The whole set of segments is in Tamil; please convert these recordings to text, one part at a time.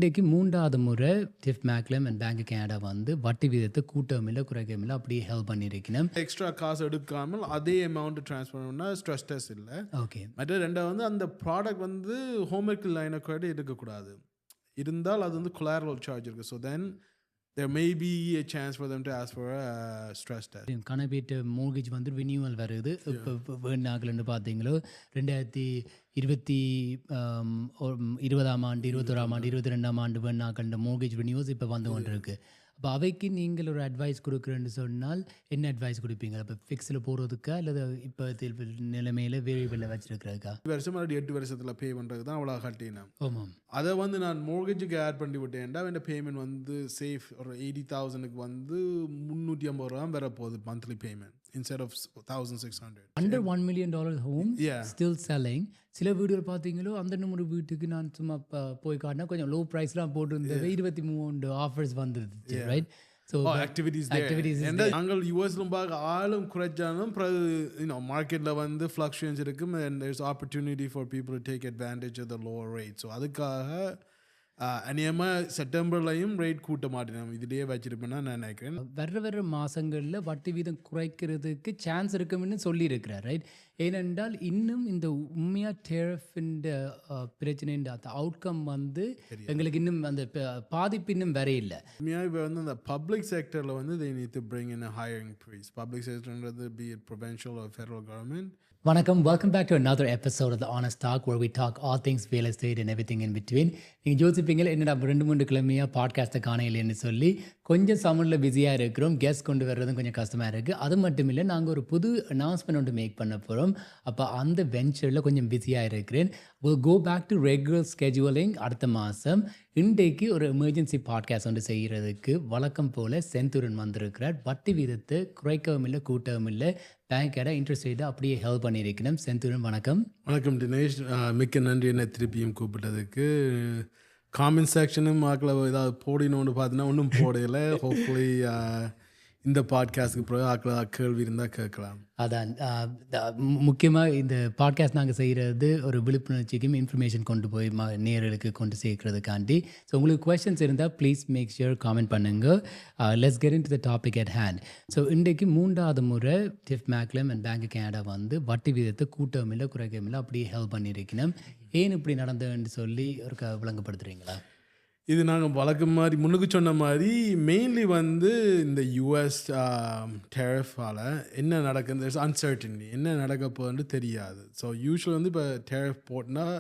இன்றைக்கு மூன்றாவது முறை டிஃப் மேக்லம் அண்ட் பேங்க் கனடா வந்து வட்டி விகிதத்தை கூட்டவும் இல்லை குறைக்கவும் இல்லை அப்படியே ஹெல்ப் பண்ணியிருக்கணும். எக்ஸ்ட்ரா காசு எடுக்காமல் அதே அமௌண்ட் ட்ரான்ஸ்ஃபர் பண்ணா ஸ்ட்ரெஸ் டெஸ்ட் இல்லை. ஓகே, மற்ற ரெண்டாவது வந்து அந்த ப்ராடக்ட் வந்து ஹோம்ஒர்க் லைனை கூட இருக்கக்கூடாது. இருந்தால் அது வந்து கொலாரல் சார்ஜ் இருக்குது. So then there may be a chance for them to ask for a stress test. கனபீட்டு மோர்கேஜ் வந்து ரினியூவல் வருது. இப்போ வேணாக்கள்னு பார்த்தீங்களோ 2020ஆம் ஆண்டு 21ஆம் ஆண்டு 22ஆம் ஆண்டு வேணாக்கள் மோர்கேஜ் ரினியூவல்ஸ் இப்போ வந்து கொண்டு இருக்கு. அப்போ அவைக்கு நீங்கள் ஒரு அட்வைஸ் கொடுக்குறேன்னு சொன்னால் என்ன அட்வைஸ் கொடுப்பீங்க? இப்போ ஃபிக்ஸில் போகிறதுக்கா அல்லது இப்போ நிலைமையில் வேரியபிளில் வச்சுருக்கிறதுக்கா? வருஷம் 8 வருஷத்தில் பே பண்ணுறது தான் அவ்வளோ கட்டினேன். ஆமாம், அதை வந்து நான் மோர்கேஜுக்கு ஆட் பண்ணி விட்டேன்டா என் பேமெண்ட் வந்து சேஃப் ஒரு 80,000க்கு வந்து 350 ரூபா வர போகுது monthly payment instead of 1,600. Under $1 million home Yeah. Still selling. சில வீடுகள் பார்த்தீங்களோ அந்த நம்பர் வீட்டுக்கு நான் சும்மா போய் காட்டினா கொஞ்சம் லோ ப்ரைஸ்லாம் போட்டுருந்தது. 23 ஆஃபர்ஸ் வந்துருச்சு, ரைட்? ஸோ activities நாங்கள் யூஎஸ்லும் பார்க்க ஆளும் குறைச்சாலும் மார்க்கெட்டில் வந்து ஃப்ளக்ஷுவேஷன்ஸ் இருக்கும் and there's opportunity for people to take advantage of the lower rate. So அதுக்காக அநியமாக செப்டம்பர்லையும் ரேட் கூட்ட மாட்டேன் இதுலேயே வச்சிருப்பேன்னா நான் நினைக்கிறேன். வர்ற மாதங்களில் வட்டி வீதம் குறைக்கிறதுக்கு சான்ஸ் இருக்குன்னு சொல்லியிருக்கிறார், ரைட்? ஏனென்றால் இன்னும் இந்த உண்மையாக டேரிஃபின் பிரச்சனைன்ற அந்த அவுட்கம் வந்து எங்களுக்கு இன்னும் அந்த பாதிப்பு இன்னும் வரையில்லை. உண்மையாக இப்போ வந்து அந்த பப்ளிக் செக்டரில் வந்து they need to bring in a higher increase. Public செக்டர்ன்றது be it provincial or federal government. வணக்கம், welcome back to another episode of the Honest Talk where we talk all things real estate and everything in between. நீங்கள் யோசிப்பீங்களா என்னடா 2-3 கிழமையாக பாட்காஸ்ட்டை காணையில்லைன்னு சொல்லி கொஞ்சம் சம்மரில் பிஸியாக இருக்கிறோம். கெஸ்ட் கொண்டு வர்றதும் கொஞ்சம் கஷ்டமாக இருக்குது. அது மட்டும் இல்லை, நாங்கள் ஒரு புது அனௌன்ஸ்மெண்ட் ஒன்று மேக் பண்ண போகிறோம். அப்போ அந்த வெஞ்சரில் கொஞ்சம் பிஸியாக இருக்கிறேன். we'll go back to regular scheduling அடுத்த மாதம். இன்றைக்கு ஒரு எமர்ஜென்சி பாட்காஸ்ட் ஒன்று செய்கிறதுக்கு வழக்கம் போல் செந்தூரன் வந்திருக்கிறார். வட்டி வீதத்தை குறைக்கவும் இல்லை கூட்டவும் இல்லை, பேங்கோட இன்ட்ரெஸ்ட் ரேட்டை அப்படியே ஹெல்ப் பண்ணியிருக்கணும். செந்தூரன் வணக்கம். வணக்கம் தினேஷ், மிக்க நன்றி என்னை திருப்பியும் கூப்பிட்டதுக்கு. காமெண்ட் செக்ஷனும் ஆக்கில் ஏதாவது போடணும்னு பார்த்தீங்கன்னா ஒன்றும் போடையில. ஹோப்ஃபுல்லி இந்த பாட்காஸ்ட்டுக்கு பிறகு ஆக்கில் கேள்வி இருந்தால் கேட்கலாம். அதான் முக்கியமாக இந்த பாட்காஸ்ட் நாங்கள் செய்கிறது ஒரு விழிப்புணர்ச்சிக்கும் இன்ஃபர்மேஷன் கொண்டு போய் நேயர்களுக்கு கொண்டு சேர்க்கறதுக்காண்டி. ஸோ உங்களுக்கு கொஸ்டின்ஸ் இருந்தால் ப்ளீஸ் மேக் ஷியோர் காமெண்ட் பண்ணுங்கள். Let's get in to the topic at hand. So இன்றைக்கு மூன்றாவது முறை டிஃப் மேக்லம் அண்ட் பேங்க் கனடா வந்து வட்டி விகிதத்தை கூட்டவும் இல்லை குறைக்கவும் இல்லை அப்படியே ஹெல்ப் பண்ணியிருக்கணும். ஏன் இப்படி நடந்ததுன்னு சொல்லி ஒரு விளங்கப்படுத்துகிறீங்களா? இது நாங்கள் வழக்கம் மாதிரி முன்னுக்கு சொன்ன மாதிரி மெயின்லி வந்து இந்த யூஎஸ் டேரிஃபால் என்ன நடக்குது, அன்சர்டனிட்டி என்ன நடக்க போகுதுன்னு தெரியாது. ஸோ யூஸ்வல் வந்து இப்போ டேரிஃப் போட்டால்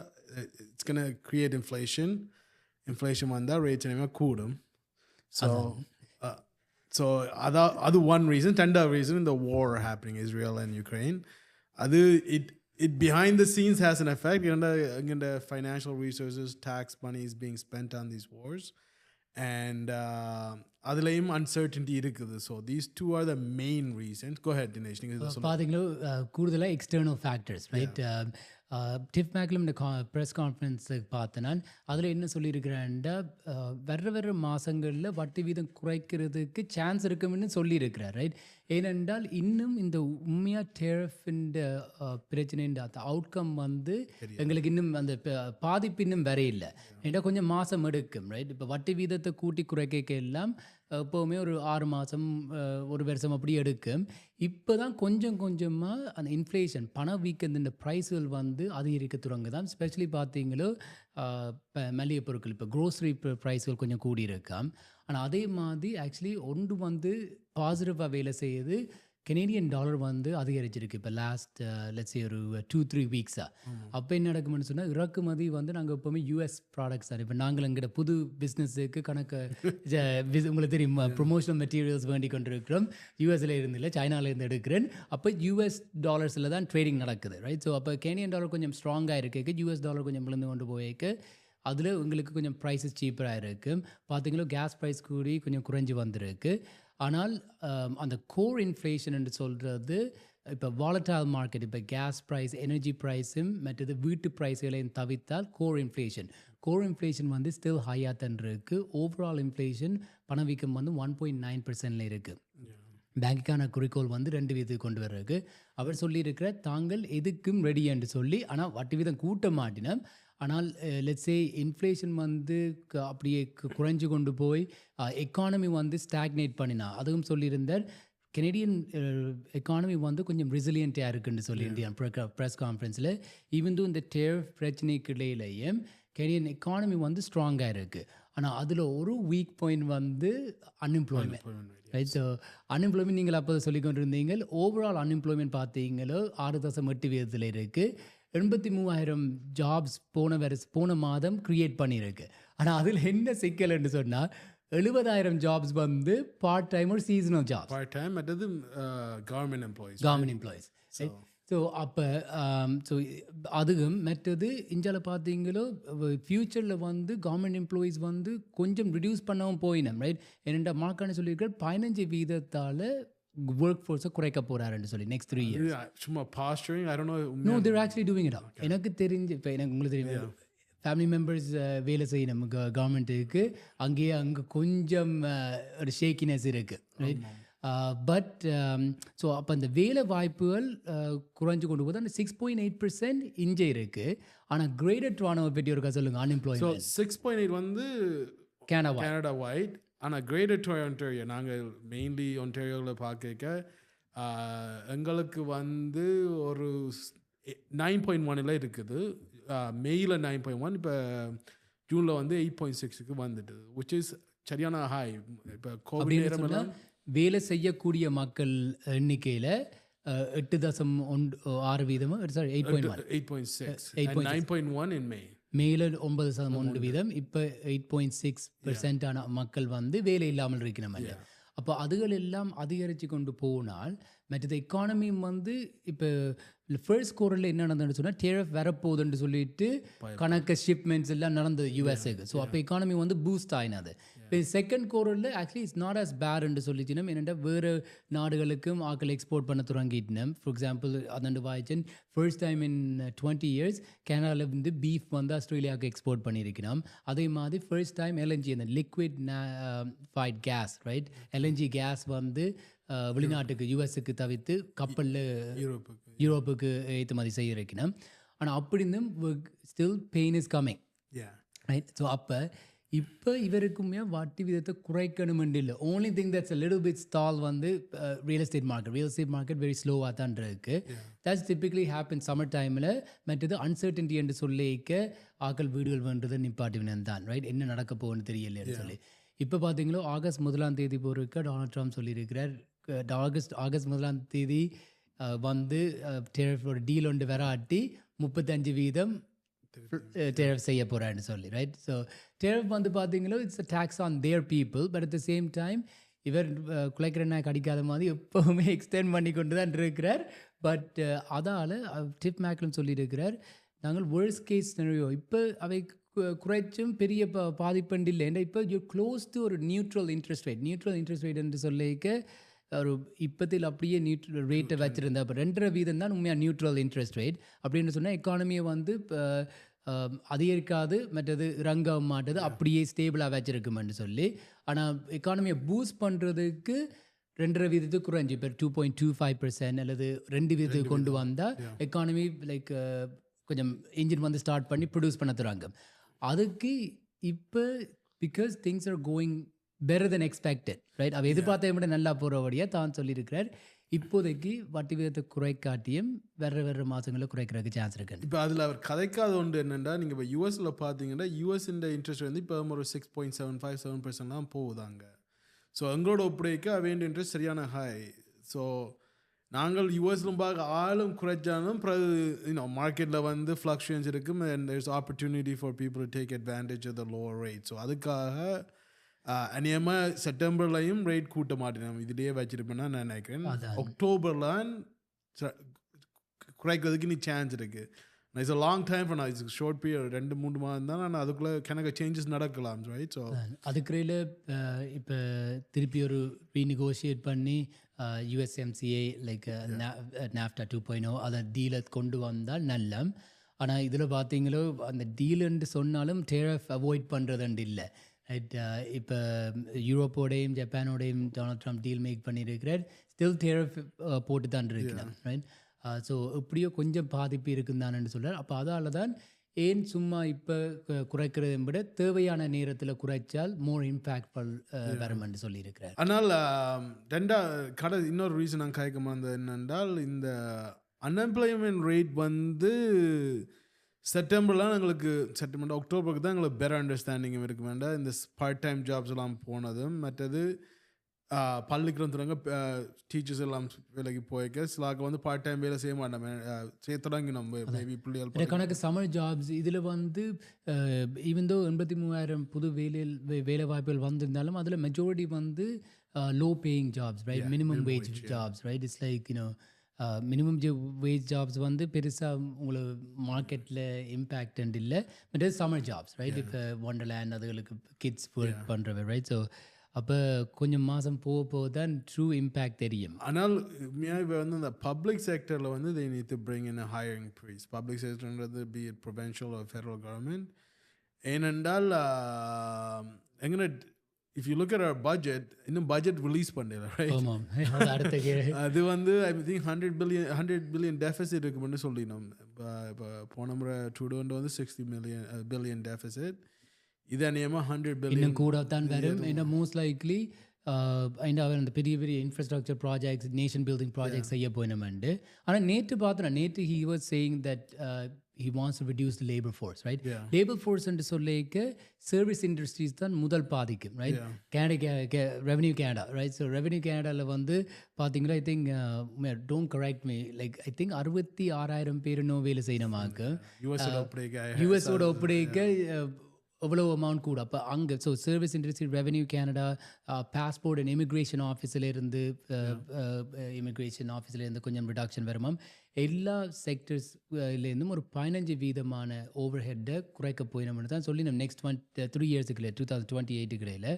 இட்ஸ் கேன் கிரியேட் இன்ஃப்ளேஷன் வந்தால் ரேட்ஸ் இனிமேல் கூடும். ஸோ அது ஒன் ரீசன். ரெண்டாவது ரீசன் இந்த வார் ஹேப்பனிங் இஸ்ரேல் அண்ட் யுக்ரைன். அது it behind the scenes has an effect. Again, the financial resources, tax money is being spent on these wars, and அதுலேயும் uncertainty இருக்குது. So these two are the main reasons. Go ahead, Dinesh. பார்த்தீங்களோ கூடுதலாக எக்ஸ்டர்னல் ஃபேக்டர்ஸ், ரைட்? டிஃப் மேக்லம் இந்த ப்ரெஸ் கான்ஃபரன்ஸுக்கு பார்த்தனா அதில் என்ன சொல்லியிருக்கிறான்டா வர்ற மாதங்களில் வட்டி வீதம் குறைக்கிறதுக்கு சான்ஸ் இருக்குன்னு சொல்லியிருக்கிறார், ரைட்? ஏனென்றால் இன்னும் இந்த உண்மையாக டேரிஃபின் பிரச்சனைன்ற அந்த அவுட்கம் வந்து எங்களுக்கு இன்னும் அந்த பாதிப்பு இன்னும் வரையில்லை. ஏன்னா கொஞ்சம் மாதம் எடுக்கும், ரைட்? இப்போ வட்டி வீதத்தை கூட்டி குறைக்க எல்லாம் எப்போவுமே ஒரு 6 மாதம் 1 வருஷம் அப்படி எடுக்கும். இப்போ தான் கொஞ்சம் கொஞ்சமாக அந்த இன்ஃப்ளேஷன் பண வீக்கந்த இந்த ப்ரைஸுகள் வந்து அதிகரிக்க தொடங்குதான். ஸ்பெஷலி பார்த்தீங்களோ இப்போ மளிகை பொருட்கள், இப்போ க்ரோசரி ப்ரைஸுகள் கொஞ்சம் கூடியிருக்காம். ஆனால் அதே மாதிரி ஆக்சுவலி ஒன்று வந்து பாசிட்டிவாக வேலை செய்யுது. கெனேடியன் டாலர் வந்து அதிகரிச்சிருக்கு இப்போ லாஸ்ட் லெட்ஸே ஒரு 2-3 வீக்ஸாக. அப்போ என்ன நடக்கும்னு சொன்னால் இறக்குமதி வந்து நாங்கள் எப்போவுமே யூஎஸ் ப்ராடக்ட்ஸ் தான். இப்போ நாங்கள் எங்கிட்ட புது பிஸ்னஸுக்கு கணக்கு உங்களுக்கு தெரியும் ப்ரொமோஷனல் மெட்டீரியல்ஸ் வேண்டி கொண்டு இருக்கிறோம். யூஎஸில் இருந்தில்லை, சைனாவிலேருந்து எடுக்கிறேன். அப்போ யூஎஸ் டாலர்ஸில் தான் ட்ரேடிங் நடக்குது, ரைட்? ஸோ அப்போ கெனேடியன் டாலர் கொஞ்சம் ஸ்ட்ராங்காக இருக்கு, யூஎஸ் டாலர் கொஞ்சம் விழுந்து கொண்டு போயிருக்கு. அதில் உங்களுக்கு கொஞ்சம் ப்ரைஸஸ் சீப்பராக இருக்குது. பார்த்தீங்களோ கேஸ் ப்ரைஸ் கூடி கொஞ்சம் குறைஞ்சி வந்திருக்கு. ஆனால் அந்த கோர் இன்ஃப்ளேஷன் என்று சொல்கிறது இப்போ வாலட்டைல் மார்க்கெட், இப்போ கேஸ் ப்ரைஸ், எனர்ஜி ப்ரைஸும் மற்றது வீட்டு ப்ரைஸ்களையும் தவிர்த்தால் கோர் இன்ஃப்ளேஷன் வந்து ஸ்டில் ஹையாக தான் இருக்குது. ஓவரால் இன்ஃப்ளேஷன் பணவீக்கம் வந்து 1.9% இருக்குது. பேங்க்குக்கான குறிக்கோள் வந்து 2 வீதத்துக்கு கொண்டு வர்றதுக்கு அவர் சொல்லியிருக்கிற தாங்கள் எதுக்கும் ரெடி என்று சொல்லி, ஆனால் வட்டி வீதம் கூட்ட மாட்டினோம். ஆனால் லெட்ஸ் சே இன்ஃப்ளேஷன் வந்து அப்படியே குறைஞ்சு கொண்டு போய் எக்கானமி வந்து ஸ்டாக்னேட் பண்ணினா அதுவும் சொல்லியிருந்தார் கெனடியன் எக்கானமி வந்து கொஞ்சம் ரெசிலியண்ட்டாக இருக்குன்னு சொல்லியிருந்தேன் ப்ரெஸ் கான்ஃபரன்ஸில் ஈவன் தோ இந்த டேரிஃப் பிரச்சனைக்கு இடையிலேயே கெனடியன் எக்கானமி வந்து ஸ்ட்ராங்காக இருக்குது ஆனால் அதில் ஒரு வீக் பாயிண்ட் வந்து அன்எம்ப்ளாய்மெண்ட் ரைட். ஸோ அன்எம்ப்ளாய்மெண்ட் நீங்கள் அப்போ சொல்லி கொண்டு இருந்தீங்க. ஓவரால் அன்எம்ப்ளாய்மெண்ட் பார்த்தீங்களோ 6.8% இருக்குது. 83,000 ஜாப்ஸ் போன மாதம் க்ரியேட் பண்ணியிருக்கு. ஆனால் அதில் என்ன சிக்கல்னு சொன்னால் 70,000 ஜாப்ஸ் வந்து பார்ட் டைம் ஒரு சீசனல் ஜாப்ஸ். பார்ட் டைம் மற்றது கவர்மெண்ட் எம்ப்ளாயிஸ். ஸோ அப்போ ஸோ அதுவும் மற்றது இந்தியாவில் பார்த்தீங்களோ ஃப்யூச்சரில் வந்து கவர்மெண்ட் எம்ப்ளாயீஸ் வந்து கொஞ்சம் ரிடியூஸ் பண்ணவும் போயினோம் ரைட். என்னென்ன மார்க்கான சொல்லியிருக்காரு 15% ஒர்க் ஃபோர்ஸை குறைக்க போகிறாருன்னு சொல்லி நெக்ஸ்ட் 3 years. சும்மா posturing I don't know. No they're actually doing it. எனக்கு தெரிஞ்சு இப்போ எனக்கு உங்களுக்கு தெரியும் ஃபேமிலி மெம்பர்ஸ் வேலை செய்யணும் கவர்மெண்ட்டுக்கு அங்கே கொஞ்சம் ஒரு ஷேக்கினஸ் இருக்குது ரைட். பட் ஸோ அப்போ அந்த வேலை வாய்ப்புகள் குறைஞ்சு கொண்டு போது அந்த 6.8% இங்கே இருக்குது. ஆனால் கிரேட்டர் டொராண்டோவை பற்றி ஒருக்கா சொல்லுங்கள் அன்எம்ப்ளாய்மெண்ட். 6.8 வந்து கனடா வைட். ஆனால் கிரேட்டர் ஒன்டாரியோ நாங்கள் மெயின்லி ஒன்டாரியோவில் பார்க்க எங்களுக்கு வந்து ஒரு 9.1 இருக்குது. மேயில் 9.1 இப்போ ஜூனில் வந்து 8.6க்கு வந்துட்டு விச் இஸ் சரியான ஹாய். இப்போ கோவிட் நேரம் வேலை செய்யக்கூடிய மக்கள் எண்ணிக்கையில் 8.6% சாரி 8.6 9.1 in May. மேல 9% இப்போ 8.6% ஆன மக்கள் வந்து வேலை இல்லாமல் இருக்கணும். அப்போ அதுகள் எல்லாம் அதிகரித்து கொண்டு போனால் மற்றது எக்கானமி வந்து இப்போ ஃபர்ஸ்ட் குவார்ட்டரில் என்ன நடந்ததுன்னு சொன்னால் டேரிஃப் வரப்போகுதுன்னு சொல்லிட்டு கணக்கு ஷிப்மெண்ட்ஸ் எல்லாம் நடந்தது யூஎஸ்ஏக்கு. ஸோ அப்போ எக்கானமி வந்து பூஸ்ட் ஆகினது. இப்போ செகண்ட் குவார்ட்டரில் ஆக்சுவலி இட்ஸ் நாட் அஸ் பேட்ன்னு சொல்லிச்சினோம். என்னென்னா வேறு நாடுகளுக்கும் ஆக்கள் எக்ஸ்போர்ட் பண்ண தொடங்கிட்டோம். ஃபார் எக்ஸாம்பிள் அதண்டு வாய்ச்சன் ஃபர்ஸ்ட் டைம் இன் 20 years கனடாவில் வந்து பீஃப் வந்து ஆஸ்திரேலியாவுக்கு எக்ஸ்போர்ட் பண்ணியிருக்கணும். அதே மாதிரி ஃபர்ஸ்ட் டைம் எல்என்ஜி அந்த liquefied gas right LNG gas வந்து வெளிநாட்டுக்கு யூஎஸ்க்கு தவிர்த்து கப்பலில் யூரோப்புக்கு ஏற்றுமதி செய்ய இருக்கணும். ஆனால் அப்படி இருந்தும் still pain is coming right. So அப்போ இப்போ இவருக்குமே வட்டி விதத்தை குறைக்கணுமென்று இல்லை. Only thing that's little bit stall வந்து ரியல் எஸ்டேட் மார்க்கெட் வெரி ஸ்லோவாக தான் இருக்குது. தட்ஸ் டிப்பிக்லி ஹேப்பன் சம்மர் டைமில். மற்றது அன்சர்டன்டி என்று சொல்லிக்க ஆக்கள் வீடுகள் வேண்டதை நிப்பாட்டுவினன் தான் ரைட். என்ன நடக்க போகுன்னு தெரியலைன்னு சொல்லி இப்போ பார்த்தீங்களோ ஆகஸ்ட் 1 போகிறதுக்கு டொனால்ட் ட்ரம்ப் சொல்லியிருக்கிறார். ஆகஸ்ட் 1 வந்து டேரிஃபோட டீல் ஒன்று வராட்டி 35% டேரிஃப் செய்ய போகிறான்னு சொல்லி ரைட். ஸோ டேரிஃப் வந்து பார்த்தீங்களோ it's a tax on their people. But at the same time இவர் குலைக்கிறனா கடிக்காத மாதிரி எப்போவுமே எக்ஸ்டெண்ட் பண்ணி கொண்டு தான் இருக்கிறார். பட் அதால் டிப் மேக்லும் சொல்லியிருக்கிறார் நாங்கள் வேர்ஸ்ட் கேஸ் சினரியோ இப்போ அவை குறைச்சும் பெரிய பாதிப்பண்டு இல்லை. ஏன்னா இப்போ யூ க்ளோஸ் டு ஒரு நியூட்ரல் இன்ட்ரெஸ்ட் ரேட் என்று சொல்லிக்க ஒரு இப்போத்தில் அப்படியே நியூட்ரல் ரேட்டை வச்சுருந்தா இப்போ 2.5% தான் உண்மையாக நியூட்ரல் இன்ட்ரெஸ்ட் ரேட். அப்படின்னு சொன்னால் எக்கானமியை வந்து அதிகரிக்காது மற்றது இறங்க மாட்டது அப்படியே ஸ்டேபிளாக வச்சுருக்குமென்னு சொல்லி. ஆனால் எக்கானமியை பூஸ்ட் பண்ணுறதுக்கு 2.5% குறைஞ்சி இப்போ 2.25% அல்லது 2% கொண்டு வந்தால் எக்கானமி லைக் கொஞ்சம் இன்ஜின் வந்து ஸ்டார்ட் பண்ணி ப்ரொடியூஸ் பண்ண தராங்க. அதுக்கு இப்போ because things are going better than expected right. அவ எதிர்பார்த்த விட நல்லா போகிறபடியாக தான் சொல்லியிருக்கிறார். இப்போதைக்கு வட்டி விதத்தை குறைக்காட்டியும் வேறு மாதங்களில் குறைக்கிறதுக்கு சான்ஸ் இருக்கு. இப்போ அதில் அவர் கதைக்காத ஒன்று என்னென்னா நீங்கள் இப்போ யூஎஸில் பார்த்தீங்கன்னா யூஎஸ்இன் இன்ட்ரெஸ்ட் வந்து இப்போ ஒரு 6.75-7% போகுதாங்க. ஸோ எங்களோட ஒப்படைக்க அவேண்ட இன்ட்ரெஸ்ட் சரியான ஹை. ஸோ நாங்கள் யூஎஸ்லும் பார்க்க ஆளும் குறைச்சாலும் மார்க்கெட்டில் வந்து ஃப்ளக்ஷுவேஷன்ஸ் இருக்கும். And there is opportunity for people to take advantage of the lower rate. So அதுக்காக அநேகமாக செப்டம்பர்லையும் ரேட் கூட்ட மாட்டேன் இதுலேயே வச்சுருப்பேன்னா நான் நினைக்கிறேன். அக்டோபர்லாம் குறைக்கிறதுக்கு நீ சான்ஸ் இருக்குது. It's a long time for நான் இட்ஸ் ஷார்ட் பீரியட் 2-3 மாதம் தான். நான் அதுக்குள்ளே கணக்கு சேஞ்சஸ் நடக்கலாம் ரைட். ஸோ அதுக்குறையில் இப்போ திருப்பி ஒரு ரீநெகோஷியேட் பண்ணி யூஎஸ்எம்சிஏ லைக் நாஃப்டா 2.0 அதை டீலை கொண்டு வந்தால் நல்ல. ஆனால் இதில் பார்த்தீங்களோ அந்த டீலுன்னு சொன்னாலும் டேரிஃப் அவாய்ட் பண்ணுறதுண்டு இல்லை ரைட். இப்போ யூரோப்போடையும் ஜப்பானோடையும் டொனால்ட் ட்ரம்ப் டீல் மேக் பண்ணியிருக்கிறார். ஸ்டில் டேரிஃப் போட்டு தான் இருக்கிறார் ரைட். ஸோ எப்படியோ கொஞ்சம் பாதிப்பு இருக்குன்னு சொல்கிறார். அப்போ அதால் தான் ஏன் சும்மா இப்போ குறைக்கிறதை விட தேவையான நேரத்தில் குறைச்சால் மோர் இம்பேக்ட்ஃபுல் வரும்னு சொல்லியிருக்கிறார். ஆனால் இன்னொரு ரீசன் நான் கேட்க வந்தது என்னென்றால் இந்த அன்எம்ப்ளாய்மெண்ட் ரேட் வந்து செப்டம்பர்லாம் எங்களுக்கு அக்டோபருக்கு தான் எங்களுக்கு பெட்டர் அண்டர்ஸ்டாண்டிங் இருக்க வேண்டாம். இந்த பார்ட் டைம் ஜாப்ஸ் எல்லாம் போனதும் மற்றது பள்ளிக்கிறவங்க டீச்சர்ஸ் எல்லாம் வேலைக்கு போய்க்க சிலாக்க வந்து பார்ட் டைம் வேலை செய்ய மாட்டோம் சேர்த்துடாங்க நம்ம மேபி பிள்ளைகள் கணக்கு சம்மர் ஜாப்ஸ் இதில் வந்து ஈவன் தோ 83,000 புது வேலை வாய்ப்புகள் வந்திருந்தாலும் அதில் மெஜாரிட்டி வந்து low paying jobs right, minimum wage jobs right. It's like minimum wage jobs வந்து பெருசாக உங்களுக்கு மார்க்கெட்டில் இம்பேக்ட் இல்லை. பட் சம்மர் ஜாப்ஸ் ரைட், இப்போ ஒண்டர்லேண்ட் அதுகளுக்கு கிட்ஸ் ஒர்க் பண்ணுறவை ரைட். ஸோ அப்போ கொஞ்சம் மாதம் போக தான் ட்ரூ இம்பேக்ட் தெரியும். ஆனால் இப்போ வந்து இந்த பப்ளிக் செக்டரில் வந்து they need to bring in a hiring freeze. Public செக்டர்ன்றது be it provincial or federal government. ஏனென்றால் எங்கே if you look at our budget, இன்னும் பட்ஜெட் ரிலீஸ் பண்ணல ரைட். அது வந்து ஐ திங்க் 100 billion டெஃபிசிட் இருக்குன்னு சொல்லினோம். இப்போ போன முறை ட்ரூடோன்ட்டு வந்து 60 billion டெஃபிசிட். இது அநியமாக 100 billion இன்னும் கூட தான் வரும். ஏன்னா மோஸ்ட் லைக்லி அவர் அந்த பெரிய பெரிய infrastructure projects, nation building projects செய்ய போயினோம்ண்டு. ஆனால் நேற்று பார்த்தோன்னா நேற்று he was saying that he wants to reduce the labor force right. labor force என்று சொல்லிக்க சர்வீஸ் இண்டஸ்ட்ரீஸ் தான் முதல் பாதிக்கும் right. Revenue Canada right. So revenue கேனடாவில் வந்து பார்த்தீங்கன்னா I think don't correct me like I think 66,000 பேர் நோ வேலை செய்யணுமாக்கு யூஎஸோட ஒப்படைக்க எவ்வளோ அமௌண்ட் கூட. அப்போ அங்கே so service industry, revenue Canada, passport and immigration ஆஃபீஸிலேருந்து கொஞ்சம் ரிடக்ஷன் வருமாம். எல்லா செக்டர்ஸ்லேருந்தும் ஒரு 15% ஓவர் ஹெட்டை குறைக்க போயினோம்னு தான் சொல்லி நம்ம next 3 இயர்ஸுக்குள்ள 2028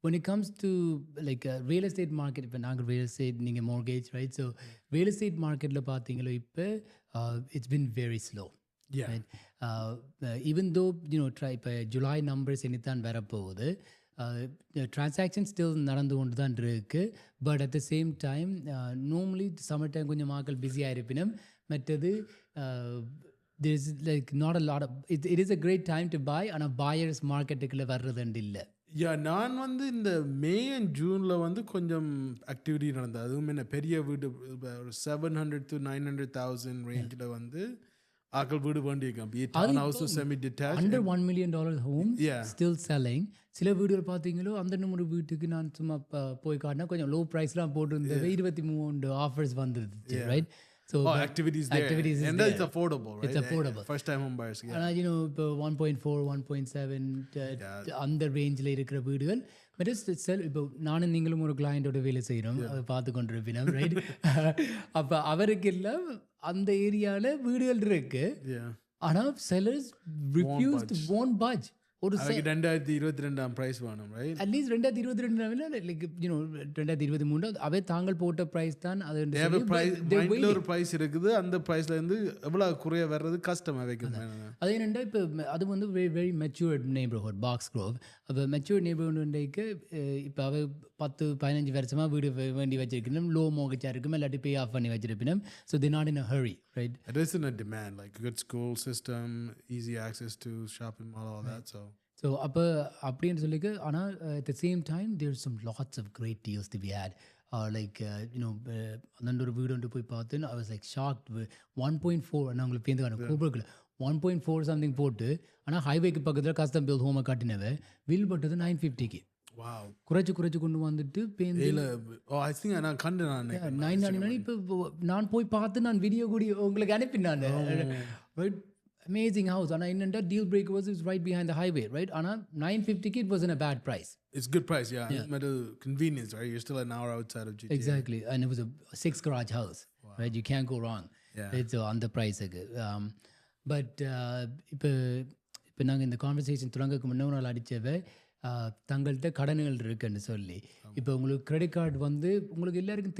when it comes to like real estate market. இப்போ நாங்கள் real estate, நீங்கள் mortgage right. So real estate மார்க்கெட்டில் பார்த்தீங்களோ இப்போ it's been very slow. Yeah. Right? Even though try இப்போ ஜூலை நம்பர்ஸ் இனித்தான் வரப்போகுது, டிரான்சாக்ஷன் ஸ்டில் நடந்து கொண்டு தான் இருக்கு. But at the same time normally summer time கொஞ்சம் மக்கள் பிஸியாக இருப்பினும் மற்றது there is like not a lot of it is a great time to buy. ஆனால் buyers மார்க்கெட்டுக்குள்ளே வர்றதுண்டு இல்லை. நான் வந்து இந்த மே அண்ட் ஜூனில் வந்து கொஞ்சம் ஆக்டிவிட்டி நடந்தது. அதுவும் என்ன பெரிய வீடு ஒரு 700 to 900,000 ரேஞ்சில் வந்து ஆக்கள் வீடு வேண்டியிருக்கான். Semi detached under $1 million homes still selling. சில வீடுகள் பார்த்தீங்களோ அந்த நம்பர் வீட்டுக்கு நான் சும்மா போய் காட்டினா கொஞ்சம் லோ ப்ரைஸ்லாம் போட்டுருந்தது. 23 ஆஃபர்ஸ் வந்துருச்சு right. So activities there. And it's affordable, right? It's affordable. First time home buyers. இப்போ 1.4 1.7 அந்த ரேஞ்சில் இருக்கிற வீடுகள். பட் இப்போ நானும் நீங்களும் ஒரு கிளையண்டோட வேலை செய்கிறோம், அதை பார்த்து கொண்டிருப்பினோம் ரைட். அப்போ அவருக்கு இல்லை அந்த ஏரியாவில் வீடுகள் இருக்கு. ஆனால் sellers refused to won't budge. ஒரு 2022 பிரைஸ் வேணும் ரைட். அட்லீஸ்ட் 2022 லைக் 2023 அவை தாங்கள் போட்ட பிரைஸ் தான். அது ஒரு பிரைஸ் இருக்குது. அந்த பிரைஸ்ல இருந்து எவ்வளவு குறைய வர்றது கஷ்டமா வைக்கும். அது என்னென்னா இப்போ அது வந்து very matured neighbourhood box Grove. அப்போ மெச்சூர்ட் நெய்பர்ஹுட்க்கு இப்போ அவ 10-15 வருஷமாக வீடு வேண்டி வச்சிருக்கணும், லோ மோகச்சாக இருக்கும், இல்லாட்டி பே ஆஃப் பண்ணி வச்சிருப்பினும். So they not in a hurry right. It is in a demand like good school system, easy access to shopping mall, all that. So அப்போ அப்படின்னு சொல்லிக்க. ஆனால் at the same time there's some lots of great deals to be had. Like அந்த ஒரு வீடு ஒன்று போய் பார்த்து I was like shocked. 1.4 நான் உங்களுக்கு பேருந்து கூப்பிடல 1.4 சம்திங் போட்டு. ஆனால் ஹைவேக்கு பக்கத்தில் கஸ்டம் பில்ட் ஹோமை கட்டினவை வில் பட்டது 950. குறைச்சு கொண்டு வந்துட்டு நான் கண்டு 999. இப்போ நான் போய் பார்த்து நான் வீடியோ கூடி உங்களுக்கு அனுப்பினான். Amazing house. ஆனால் என்னென்னா deal breaker was it's right behind the highway right. ஆனால் 950 it wasn't a bad price. It's good price but convenience right. You're still an hour outside of GTA. Exactly. And it was a 6 garage house right. You can't go wrong right. So அந்த ப்ரைஸுக்கு பட் இப்போ நாங்கள் இந்த கான்வர்சேஷன் தொடங்கக்கு முன்னே நாள் அடித்தவை தங்கள்கிட்ட கடன்கள் இருக்குன்னு சொல்லி. இப்போ உங்களுக்கு கிரெடிட் கார்டு வந்து உங்களுக்கு எல்லாருக்கும்